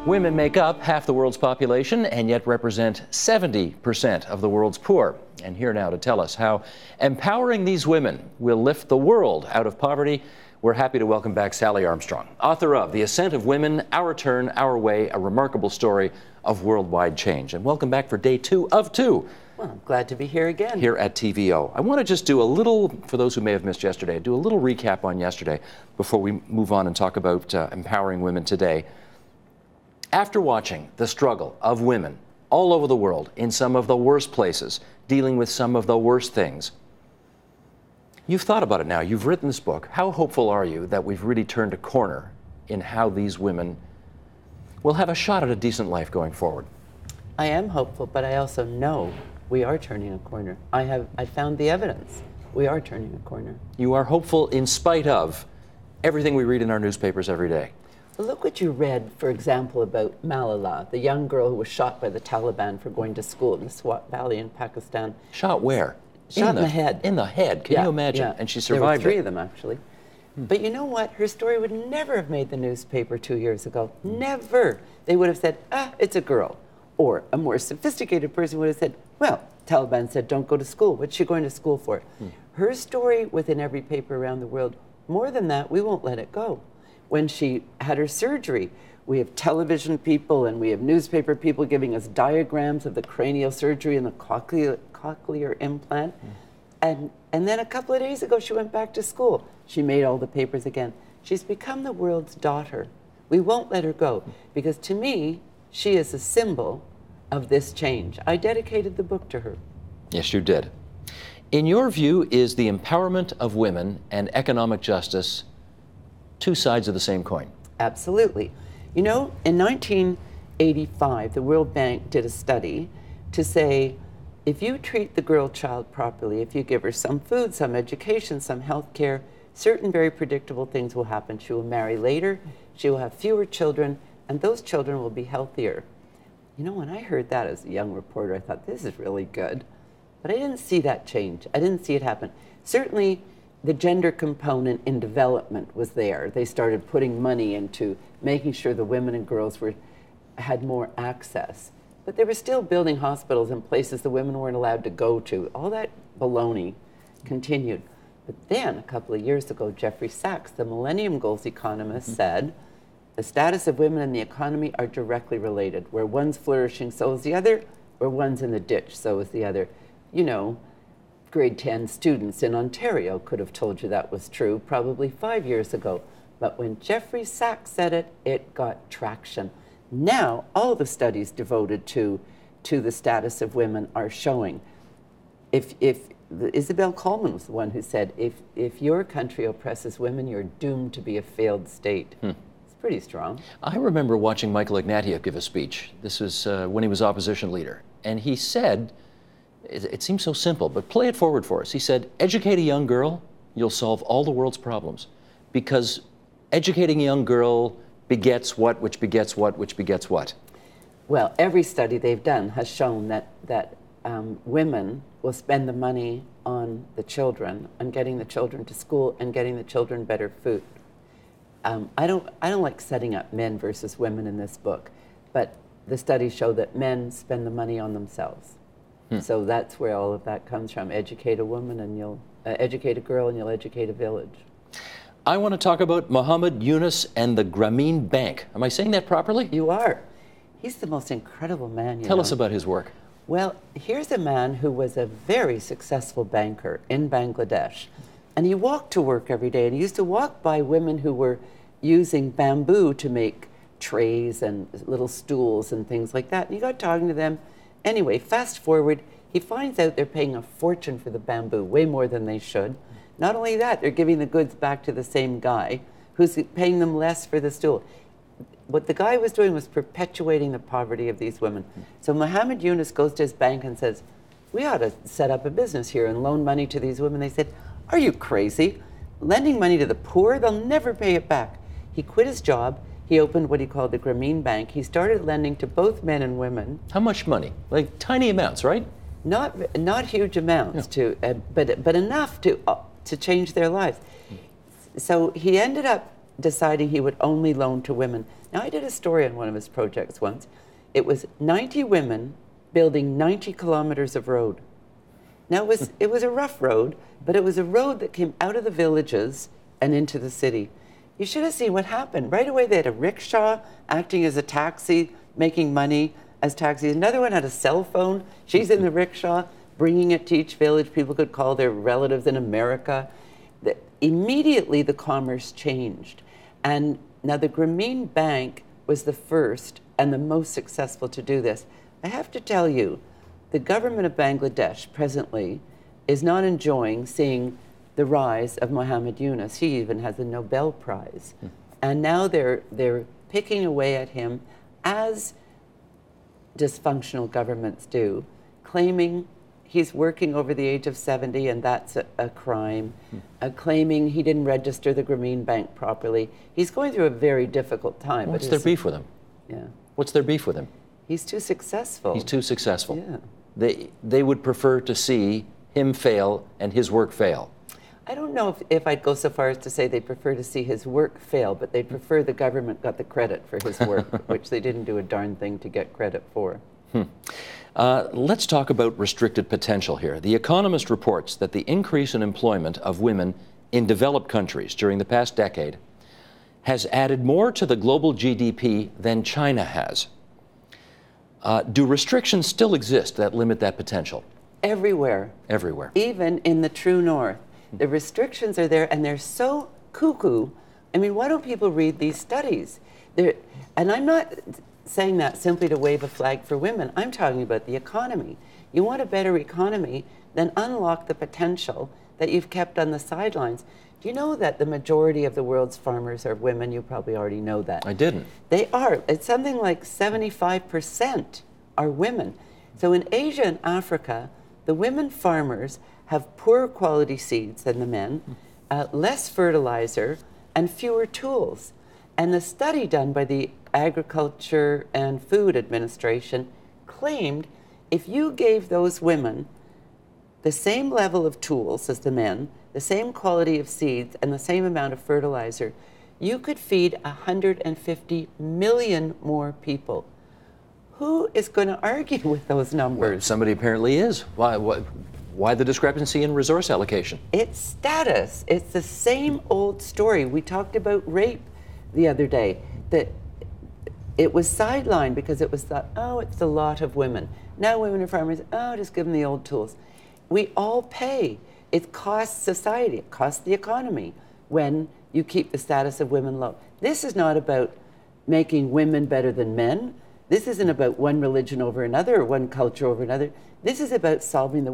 Women make up half the world's population and yet represent 70% of the world's poor. And here now to tell us how empowering these women will lift the world out of poverty, we're happy to welcome back Sally Armstrong, author of The Ascent of Women, Our Turn, Our Way, a remarkable story of worldwide change. And welcome back for day 2 of 2. Well, I'm glad to be here again. Here at TVO. I want to just do a little, for those who may have missed yesterday, do a little recap on yesterday before we move on and talk about empowering women today. After watching the struggle of women all over the world in some of the worst places, dealing with some of the worst things, you've thought about it now. You've written this book. How hopeful are you that we've really turned a corner in how these women will have a shot at a decent life going forward? I am hopeful, but I also know we are turning a corner. I found the evidence. We are turning a corner. You are hopeful in spite of everything we read in our newspapers every day. Well, look what you read, for example, about Malala, the young girl who was shot by the Taliban for going to school in the Swat Valley in Pakistan. Shot where? Shot in the head. In the head. Can you imagine? Yeah. And she survived. There were 3 of them, actually. But you know what? Her story would never have made the newspaper 2 years ago. Never. They would have said, it's a girl. Or a more sophisticated person would have said, well, Taliban said don't go to school. What's she going to school for? Her story within every paper around the world. More than that, we won't let it go. When she had her surgery, we have television people and we have newspaper people giving us diagrams of the cranial surgery and the cochlear implant. And then a couple of days ago, she went back to school. She made all the papers again. She's become the world's daughter. We won't let her go because to me, she is a symbol of this change. I dedicated the book to her. Yes, you did. In your view, is the empowerment of women and economic justice 2 sides of the same coin? Absolutely. You know, in 1985, the World Bank did a study to say, if you treat the girl child properly, if you give her some food, some education, some health care, certain very predictable things will happen. She will marry later, she will have fewer children, and those children will be healthier. You know, when I heard that as a young reporter, I thought, this is really good. But I didn't see that change. I didn't see it happen. Certainly, the gender component in development was there. They started putting money into making sure the women and girls had more access. But they were still building hospitals in places the women weren't allowed to go to. All that baloney continued. But then, a couple of years ago, Jeffrey Sachs, the Millennium Goals economist, said, the status of women and the economy are directly related. Where one's flourishing, so is the other. Where one's in the ditch, so is the other. You know, grade 10 students in Ontario could have told you that was true probably 5 years ago. But when Jeffrey Sachs said it, it got traction. Now, all the studies devoted to the status of women are showing. Isabel Coleman was the one who said, if your country oppresses women, you're doomed to be a failed state. It's pretty strong. I remember watching Michael Ignatieff give a speech. This was when he was opposition leader. And he said, it seems so simple, but play it forward for us. He said, educate a young girl, you'll solve all the world's problems. Because educating a young girl begets what, which begets what, which begets what? Well, every study they've done has shown that women will spend the money on the children, on getting the children to school and getting the children better food. I don't like setting up men versus women in this book, but the studies show that men spend the money on themselves. So that's where all of that comes from. Educate a woman and you'll educate a girl and you'll educate a village. I want to talk about Mohammed Yunus and the Grameen Bank. Am I saying that properly? You are. He's the most incredible man you know. Tell us about his work. Well, here's a man who was a very successful banker in Bangladesh. And he walked to work every day. And he used to walk by women who were using bamboo to make trays and little stools and things like that. And he got talking to them. Anyway, fast forward, he finds out they're paying a fortune for the bamboo, way more than they should. Not only that, they're giving the goods back to the same guy who's paying them less for the stool. What the guy was doing was perpetuating the poverty of these women. So Mohammed Yunus goes to his bank and says, we ought to set up a business here and loan money to these women. They said, are you crazy? Lending money to the poor, they'll never pay it back. He quit his job. He opened what he called the Grameen Bank. He started lending to both men and women. How much money? Like tiny amounts, right? Not huge amounts, but enough to change their lives. So he ended up deciding he would only loan to women. Now, I did a story on one of his projects once. It was 90 women building 90 kilometers of road. Now, it was a rough road, but it was a road that came out of the villages and into the city. You should have seen what happened. Right away, they had a rickshaw acting as a taxi, making money as taxis. Another one had a cell phone. She's in the rickshaw, bringing it to each village. People could call their relatives in America. Immediately, the commerce changed. And now the Grameen Bank was the first and the most successful to do this. I have to tell you, the government of Bangladesh presently is not enjoying seeing the rise of Mohammed Yunus. He even has a Nobel Prize. And now they're picking away at him, as dysfunctional governments do, claiming he's working over the age of 70 and that's a crime, claiming he didn't register the Grameen Bank properly. He's going through a very difficult time. What's their beef with him? Yeah. What's their beef with him? He's too successful. He's too successful. Yeah. They would prefer to see him fail and his work fail. I don't know if I'd go so far as to say they'd prefer to see his work fail, but they'd prefer the government got the credit for his work, which they didn't do a darn thing to get credit for. Let's talk about restricted potential here. The Economist reports that the increase in employment of women in developed countries during the past decade has added more to the global GDP than China has. Do restrictions still exist that limit that potential? Everywhere. Everywhere. Even in the true north. The restrictions are there, and they're so cuckoo. I mean, why don't people read these studies? And I'm not saying that simply to wave a flag for women. I'm talking about the economy. You want a better economy, then unlock the potential that you've kept on the sidelines. Do you know that the majority of the world's farmers are women? You probably already know that. I didn't. They are. It's something like 75% are women. So in Asia and Africa, the women farmers have poorer quality seeds than the men, less fertilizer, and fewer tools. And the study done by the Agriculture and Food Administration claimed if you gave those women the same level of tools as the men, the same quality of seeds, and the same amount of fertilizer, you could feed 150 million more people. Who is going to argue with those numbers? Well, somebody apparently is. Why the discrepancy in resource allocation? It's status. It's the same old story. We talked about rape the other day, that it was sidelined because it was thought, oh, it's a lot of women. Now women are farmers, oh, just give them the old tools. We all pay. It costs society, it costs the economy when you keep the status of women low. This is not about making women better than men. This isn't about one religion over another or one culture over another. This is about solving the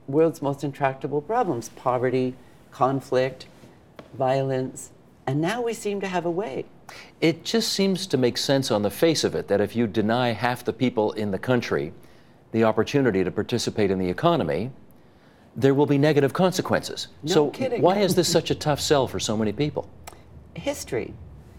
world's most intractable problems: poverty, conflict, violence, and now we seem to have a way. It just seems to make sense on the face of it that if you deny half the people in the country the opportunity to participate in the economy, there will be negative consequences. No kidding. Why is this such a tough sell for so many people? History.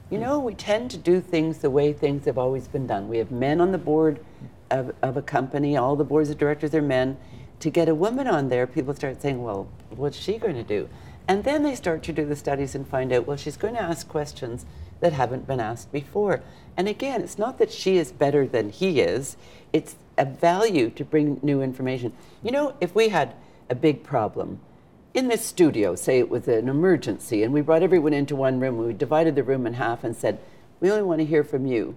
You know, we tend to do things the way things have always been done. We have men on the board of a company, all the boards of directors are men. To get a woman on there, people start saying, well, what's she going to do? And then they start to do the studies and find out, well, she's going to ask questions that haven't been asked before. And again, it's not that she is better than he is, it's a value to bring new information. You know, if we had a big problem in this studio, say it was an emergency, and we brought everyone into one room, we divided the room in half and said, we only want to hear from you.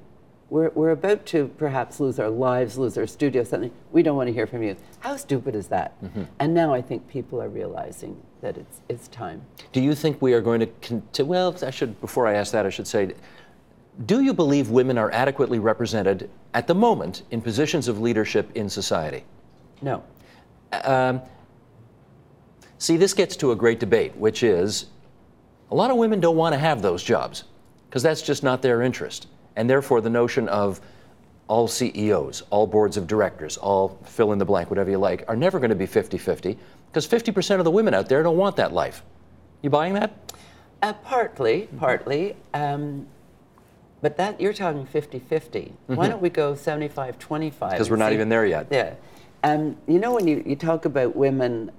We're about to perhaps lose our lives, lose our studio, something. We don't want to hear from you. How stupid is that? And now I think people are realizing that it's time. Do you think we are going to, well, before I ask that, I should say, do you believe women are adequately represented at the moment in positions of leadership in society? No. See, this gets to a great debate, which is a lot of women don't want to have those jobs because that's just not their interest. And therefore, the notion of all CEOs, all boards of directors, all fill in the blank, whatever you like, are never going to be 50-50 because 50% of the women out there don't want that life. You buying that? Partly. But that you're talking 50-50. Why don't we go 75-25? Because we're not even there yet. Yeah. You know, when you talk about women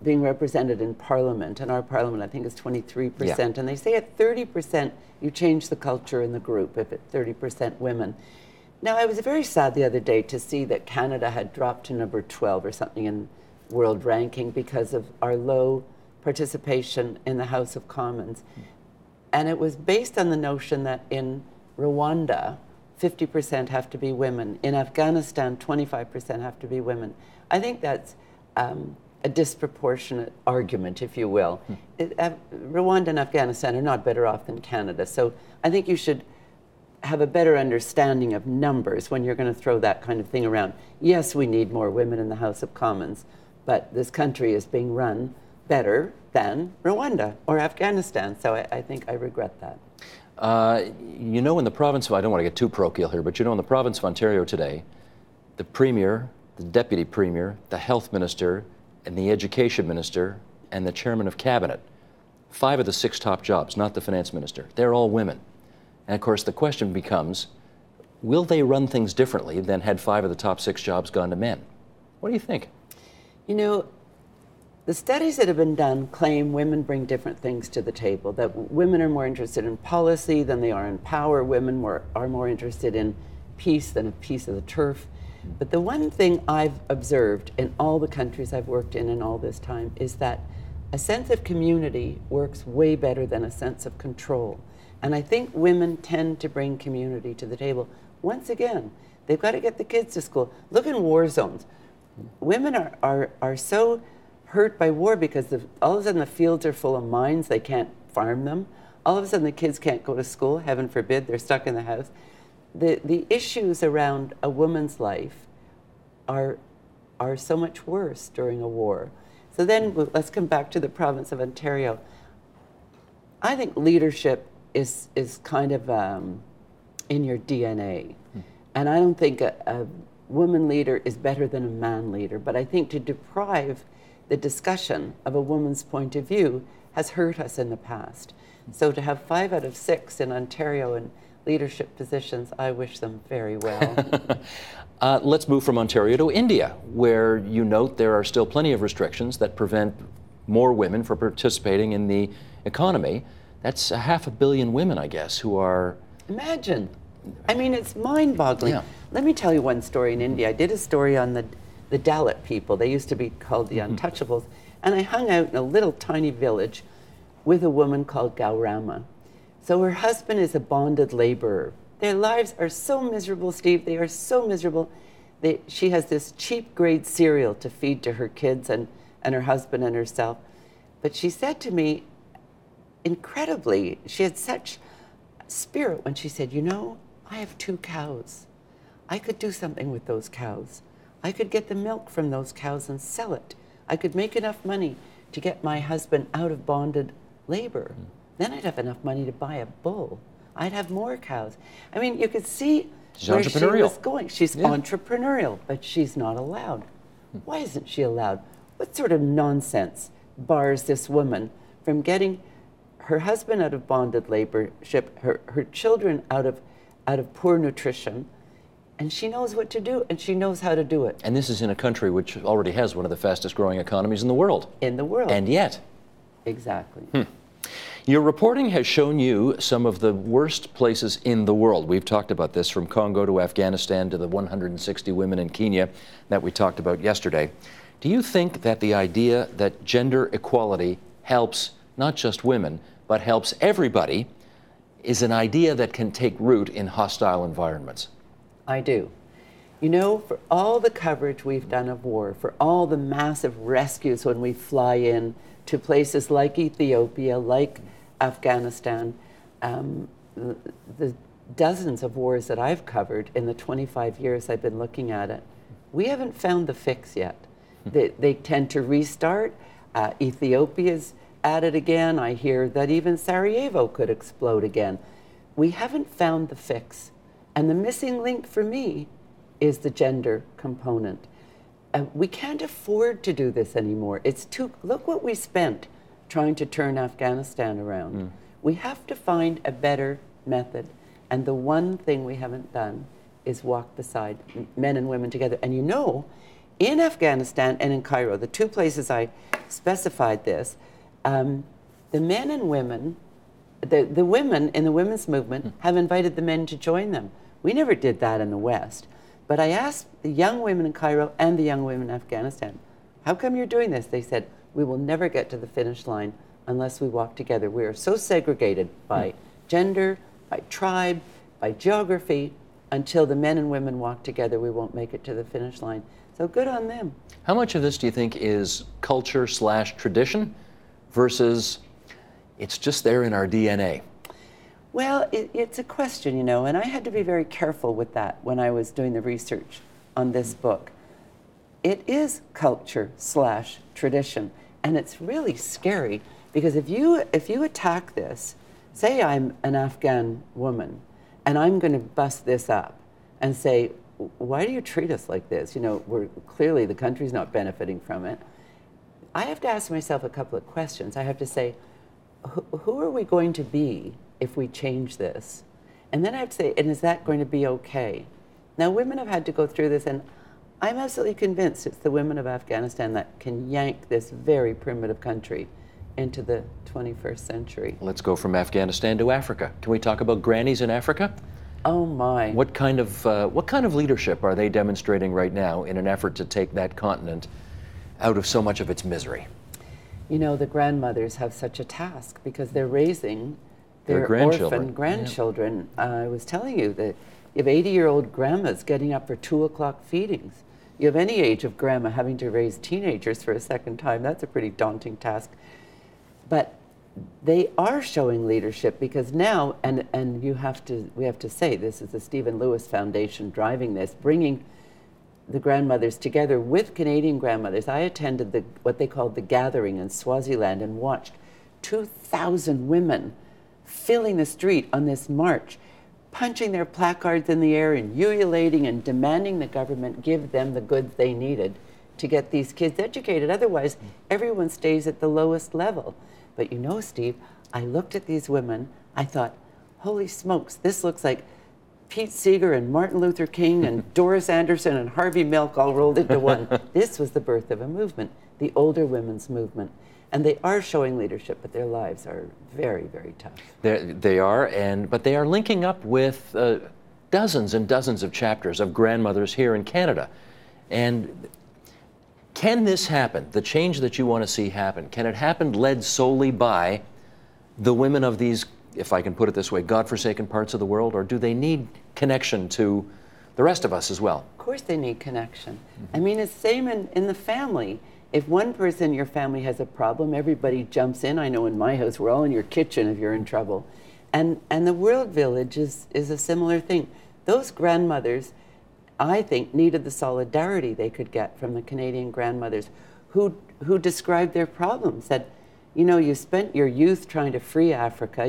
being represented in Parliament, and our Parliament I think is 23%, and they say at 30% you change the culture in the group if it's 30% women. Now, I was very sad the other day to see that Canada had dropped to number 12 or something in world ranking because of our low participation in the House of Commons. And it was based on the notion that in Rwanda, 50% have to be women. In Afghanistan, 25% have to be women. I think that's a disproportionate argument, if you will. Rwanda and Afghanistan are not better off than Canada. So I think you should have a better understanding of numbers when you're going to throw that kind of thing around. Yes, we need more women in the House of Commons, but this country is being run better than Rwanda or Afghanistan. So I think I regret that. You know, in the province of, I don't want to get too parochial here, but you know, in the province of Ontario today, the Premier, the Deputy Premier, the Health Minister, and the Education Minister, and the Chairman of Cabinet, 5 of the 6 top jobs, not the Finance Minister, they're all women. And of course, the question becomes, will they run things differently than had 5 of the top 6 jobs gone to men? What do you think? You know, the studies that have been done claim women bring different things to the table, that women are more interested in policy than they are in power. Women are more interested in peace than a piece of the turf. But the one thing I've observed in all the countries I've worked in all this time is that a sense of community works way better than a sense of control. And I think women tend to bring community to the table. Once again, they've got to get the kids to school. Look in war zones. Women are so hurt by war because all of a sudden the fields are full of mines, they can't farm them. All of a sudden the kids can't go to school, heaven forbid, they're stuck in the house. The issues around a woman's life are so much worse during a war. So then let's come back to the province of Ontario. I think leadership is kind of in your DNA. And I don't think a woman leader is better than a man leader, but I think to deprive the discussion of a woman's point of view has hurt us in the past. So to have 5 out of 6 in Ontario in leadership positions, I wish them very well. Let's move from Ontario to India, where you note there are still plenty of restrictions that prevent more women from participating in the economy. That's 500 million women, I guess, who are... Imagine. I mean, it's mind-boggling. Yeah. Let me tell you one story in India. I did a story on the Dalit people. They used to be called the Untouchables. And I hung out in a little tiny village with a woman called Gaurama. So her husband is a bonded laborer. Their lives are so miserable, Steve. They are so miserable. She has this cheap grade cereal to feed to her kids and her husband and herself. But she said to me, incredibly, she had such spirit when she said, you know, I have 2 cows. I could do something with those cows. I could get the milk from those cows and sell it. I could make enough money to get my husband out of bonded labor. Then I'd have enough money to buy a bull. I'd have more cows. I mean, you could see where she was going. She's entrepreneurial, but she's not allowed. Why isn't she allowed? What sort of nonsense bars this woman from getting her husband out of bonded laborship, her children out of poor nutrition, and she knows what to do, and she knows how to do it. And this is in a country which already has one of the fastest growing economies in the world. In the world. And yet. Exactly. Your reporting has shown you some of the worst places in the world. We've talked about this, from Congo to Afghanistan to the 160 women in Kenya that we talked about yesterday. Do you think that the idea that gender equality helps not just women, but helps everybody, is an idea that can take root in hostile environments? I do. You know, for all the coverage we've done of war, for all the massive rescues when we fly in to places like Ethiopia, like Afghanistan, the dozens of wars that I've covered in the 25 years I've been looking at it, we haven't found the fix yet. They tend to restart. Ethiopia's at it again. I hear that even Sarajevo could explode again. We haven't found the fix. And the missing link for me is the gender component. We can't afford to do this anymore. Look what we spent trying to turn Afghanistan around. We have to find a better method. And the one thing we haven't done is walk beside men and women together. And you know, in Afghanistan and in Cairo, the two places I specified this, the men and women, the women in the women's movement have invited the men to join them. We never did that in the West. But I asked the young women in Cairo and the young women in Afghanistan, how come you're doing this? They said, we will never get to the finish line unless we walk together. We are so segregated by gender, by tribe, by geography. Until the men and women walk together, we won't make it to the finish line. So good on them. How much of this do you think is culture/tradition versus it's just there in our DNA? Well, it's a question, you know, and I had to be very careful with that when I was doing the research on this book. It is culture/tradition, and it's really scary because if you attack this, say I'm an Afghan woman, and I'm going to bust this up and say, why do you treat us like this? You know, clearly the country's not benefiting from it. I have to ask myself a couple of questions. I have to say, who are we going to be if we change this? And then I have to say, and is that going to be okay? Now, women have had to go through this, and I'm absolutely convinced it's the women of Afghanistan that can yank this very primitive country into the 21st century. Let's go from Afghanistan to Africa. Can we talk about grannies in Africa? Oh my! What kind of leadership are they demonstrating right now in an effort to take that continent out of so much of its misery? You know, the grandmothers have such a task because they're raising their orphan grandchildren. Yeah. I was telling you that you have 80-year-old grandmas getting up for 2 o'clock feedings. You have any age of grandma having to raise teenagers for a second time. That's a pretty daunting task. But they are showing leadership because now, and we have to say, this is the Stephen Lewis Foundation driving this, bringing the grandmothers together with Canadian grandmothers. I attended what they called the gathering in Swaziland and watched 2,000 women filling the street on this march, punching their placards in the air and ululating and demanding the government give them the goods they needed to get these kids educated. Otherwise, everyone stays at the lowest level. But you know, Steve, I looked at these women, I thought, holy smokes, this looks like Pete Seeger and Martin Luther King and Doris Anderson and Harvey Milk all rolled into one. This was the birth of a movement, the older women's movement. And they are showing leadership, but their lives are very, very tough. They are, but they are linking up with dozens and dozens of chapters of grandmothers here in Canada. And can this happen, the change that you want to see happen, can it happen led solely by the women of these, if I can put it this way, godforsaken parts of the world, or do they need connection to the rest of us as well? Of course they need connection. Mm-hmm. I mean, it's the same in the family. If one person in your family has a problem, everybody jumps in. I know in my house, we're all in your kitchen if you're in trouble. And the World Village is a similar thing. Those grandmothers, I think, needed the solidarity they could get from the Canadian grandmothers who described their problems, said, you know, you spent your youth trying to free Africa,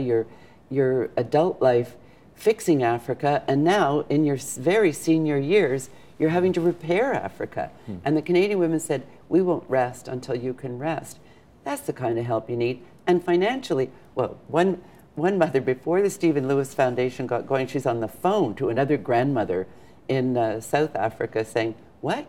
your adult life fixing Africa, and now in your very senior years, you're having to repair Africa. And the Canadian women said, we won't rest until you can rest. That's the kind of help you need. And financially, well, one mother, before the Stephen Lewis Foundation got going, she's on the phone to another grandmother in South Africa saying, what?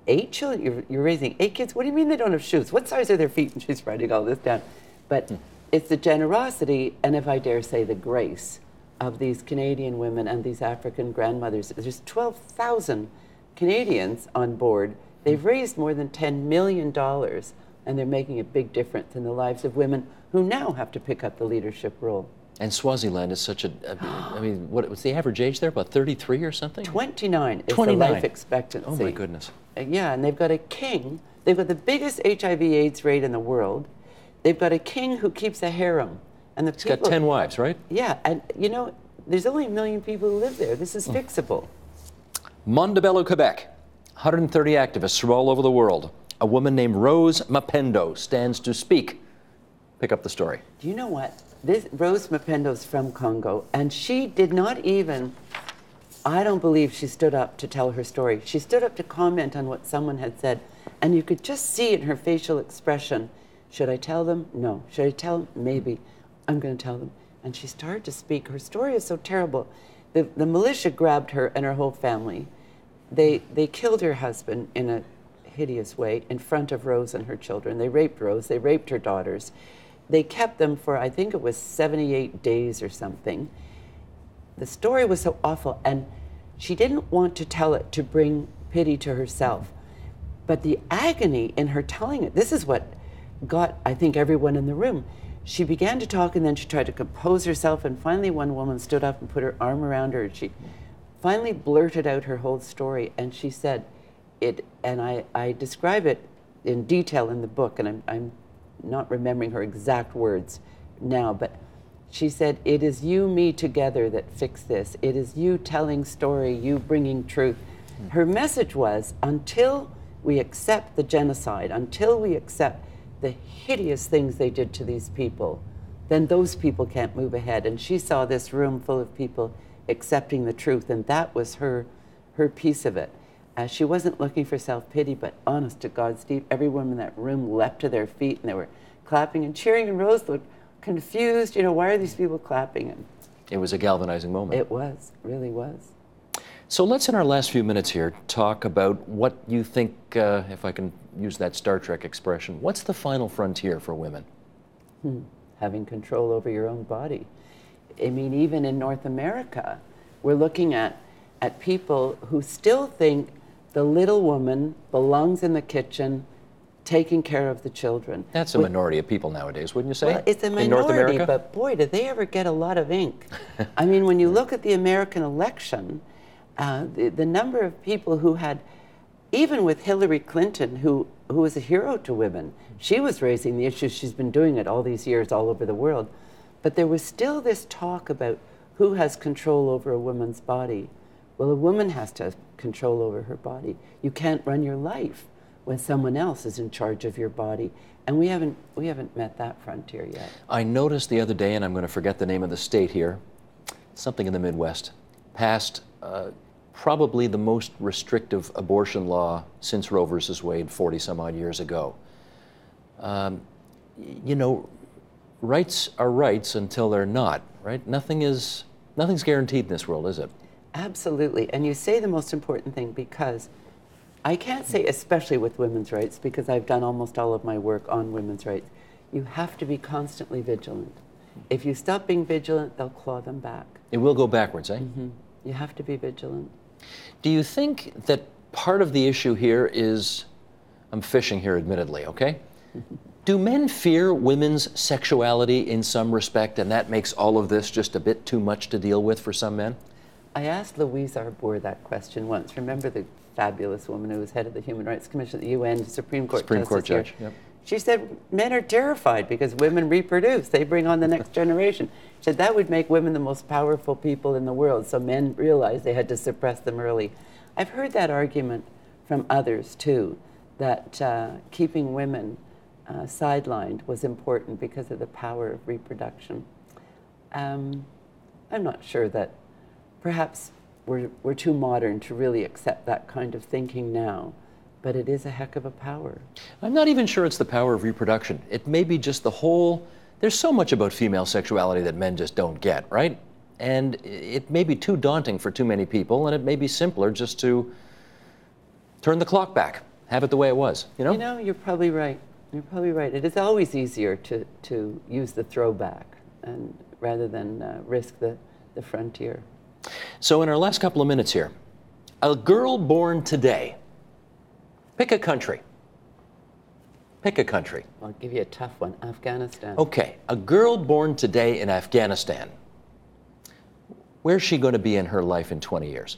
8 children? You're raising 8 kids? What do you mean they don't have shoes? What size are their feet? And she's writing all this down. But it's the generosity, and if I dare say, the grace of these Canadian women and these African grandmothers. There's 12,000 Canadians on board. They've raised more than $10 million, and they're making a big difference in the lives of women who now have to pick up the leadership role. And Swaziland is such I mean, what was the average age there? About 33 or something? 29 is the life expectancy. Oh my goodness. Yeah, and they've got a king. They've got the biggest HIV/AIDS rate in the world. They've got a king who keeps a harem. And He's got 10 wives, right? Yeah, and you know, there's only 1 million people who live there. This is fixable. Montebello, Quebec. 130 activists from all over the world. A woman named Rose Mapendo stands to speak. Pick up the story. Do you know what? This Rose Mapendo's from Congo, and she did not even, I don't believe she stood up to tell her story. She stood up to comment on what someone had said, and you could just see in her facial expression, should I tell them? No. Should I tell them? Maybe. I'm going to tell them. And she started to speak. Her story is so terrible. The militia grabbed her and her whole family. They killed her husband in a hideous way in front of Rose and her children. They raped Rose, they raped her daughters. They kept them for, I think it was 78 days or something. The story was so awful, and she didn't want to tell it to bring pity to herself. But the agony in her telling it, this is what got, I think, everyone in the room. She began to talk, and then she tried to compose herself, and finally one woman stood up and put her arm around her, and she finally blurted out her whole story, and she said, and I describe it in detail in the book, and I'm not remembering her exact words now, but she said, "It is you, me together that fix this. It is you telling story, you bringing truth." Her message was, until we accept the genocide, until we accept the hideous things they did to these people, then those people can't move ahead. And she saw this room full of people accepting the truth, and that was her piece of it. She wasn't looking for self-pity, but honest to God, Steve, everyone in that room leapt to their feet, and they were clapping and cheering, and Rose looked confused, why are these people clapping? And it was a galvanizing moment. It was, really was. So let's, in our last few minutes here, talk about what you think, if I can use that Star Trek expression, what's the final frontier for women? Having control over your own body. I mean, even in North America, we're looking at people who still think the little woman belongs in the kitchen, taking care of the children. That's a minority of people nowadays, wouldn't you say? Well, it's a minority, in North America? But boy, did they ever get a lot of ink. I mean, when you look at the American election, the number of people who had, even with Hillary Clinton, who was a hero to women, she was raising the issues, she's been doing it all these years all over the world, but there was still this talk about who has control over a woman's body. Well, a woman has to have control over her body. You can't run your life when someone else is in charge of your body. And we haven't met that frontier yet. I noticed the other day, and I'm going to forget the name of the state here, something in the Midwest, passed probably the most restrictive abortion law since Roe versus Wade 40 some odd years ago. Rights are rights until they're not, right? Nothing's guaranteed in this world, is it? Absolutely. And you say the most important thing, because I can't say especially with women's rights, because I've done almost all of my work on women's rights. You have to be constantly vigilant. If you stop being vigilant, they'll claw them back. It will go backwards, eh? Mm-hmm. You have to be vigilant. Do you think that part of the issue here is, I'm fishing here admittedly, okay? Do men fear women's sexuality in some respect, and that makes all of this just a bit too much to deal with for some men? I asked Louise Arbour that question once. Remember the fabulous woman who was head of the Human Rights Commission at the UN, Supreme Court judge. Yep. She said men are terrified because women reproduce. They bring on the next generation. She said that would make women the most powerful people in the world, so men realized they had to suppress them early. I've heard that argument from others too, that keeping women sidelined was important because of the power of reproduction. I'm not sure that perhaps we're too modern to really accept that kind of thinking now, but it is a heck of a power. I'm not even sure it's the power of reproduction. It may be just the whole, there's so much about female sexuality that men just don't get, right? And it may be too daunting for too many people, and it may be simpler just to turn the clock back, have it the way it was, you know? You know, you're probably right. You're probably right. It is always easier to use the throwback and rather than risk the frontier. So in our last couple of minutes here, a girl born today, pick a country. Pick a country. I'll give you a tough one, Afghanistan. Okay, a girl born today in Afghanistan, where's she going to be in her life in 20 years?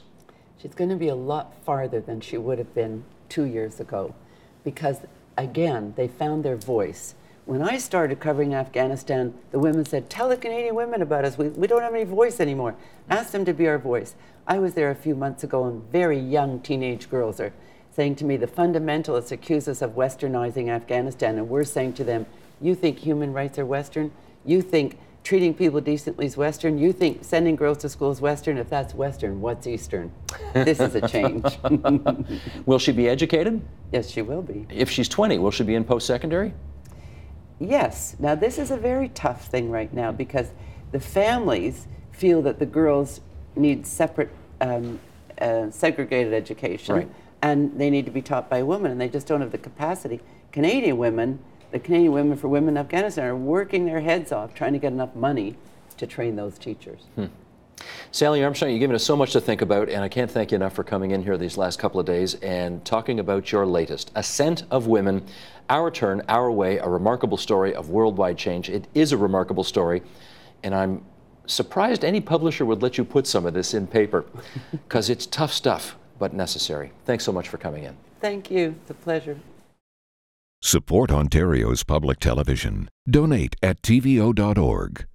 She's going to be a lot farther than she would have been 2 years ago, because again, they found their voice. When I started covering Afghanistan, the women said, tell the Canadian women about us. We don't have any voice anymore. Ask them to be our voice. I was there a few months ago, and very young teenage girls are saying to me, the fundamentalists accuse us of westernizing Afghanistan, and we're saying to them, you think human rights are Western? You think treating people decently is Western? You think sending girls to school is Western? If that's Western, what's Eastern? This is a change. Will she be educated? Yes, she will be. If she's 20, will she be in post-secondary? Yes. Now, this is a very tough thing right now because the families feel that the girls need separate, segregated education. Right. and they need to be taught by women, and they just don't have the capacity. The Canadian Women for Women in Afghanistan are working their heads off trying to get enough money to train those teachers. Sally Armstrong, you've given us so much to think about, and I can't thank you enough for coming in here these last couple of days and talking about your latest, Ascent of Women, Our Turn, Our Way, a remarkable story of worldwide change. It is a remarkable story, and I'm surprised any publisher would let you put some of this in paper, because it's tough stuff, but necessary. Thanks so much for coming in. Thank you. It's a pleasure. Support Ontario's public television. Donate at tvo.org.